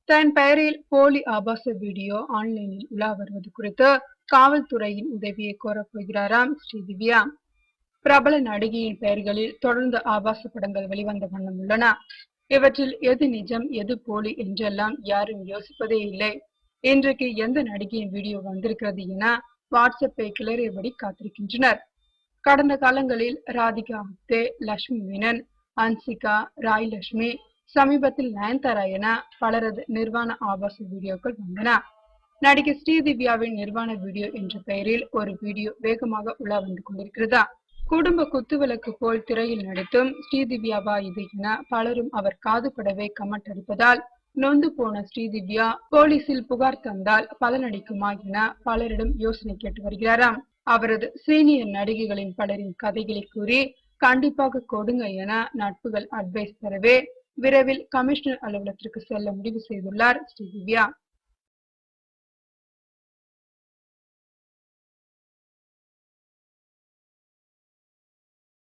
தன் பெயரில் போலி ஆபாச வீடியோ ஆன்லைனில் உலா வருவது குறித்து காவல்துறையின் உதவியை கோரப்போகிறாராம் ஸ்ரீதிவ்யா. பிரபல நடிகையின் பெயர்களில் தொடர்ந்து ஆபாச படங்கள் வெளிவந்த வண்ணம் உள்ளன. இவற்றில் எது நிஜம் எது போலி என்றெல்லாம் யாரும் யோசிப்பதே இல்லை. இன்றைக்கு எந்த நடிகையின் வீடியோ வந்திருக்கிறது என வாட்ஸ்அப்பை கிளறியபடி காத்திருக்கின்றனர். கடந்த காலங்களில் ராதிகா ஆப்தே, லட்சுமி மேனன், ஹன்சிகா, ராய் லட்சுமி, சமீபத்தில் நயன்தாரா என பலரது நிர்வாண ஆபாச வீடியோக்கள் வந்தன. நடிகை ஸ்ரீதிவ்யாவின் நிர்வாண வீடியோ என்ற பெயரில் ஒரு வீடியோ வேகமாக உலா வந்து கொண்டிருக்கிறதா. குடும்ப குத்துவிளக்கு போல் திரையில் நடித்தும் ஸ்ரீதிவ்யாவா இது என பலரும் அவர் காதுபடவே கமெண்ட் அடிப்பதால் நொந்து போன ஸ்ரீதிவ்யா போலீசில் புகார் தந்தால் பலனடிக்குமா என பலரிடம் யோசனை கேட்டு வருகிறாராம். அவரது சீனியர் நடிகைகளின் பலரின் கதைகளை கூறி கண்டிப்பாக கொடுங்க என நட்புகள் அட்வைஸ் தரவே விரைவில் கமிஷனர் அலுவலகத்திற்கு செல்ல முடிவு செய்துள்ளார் ஸ்ரீதிவ்யா.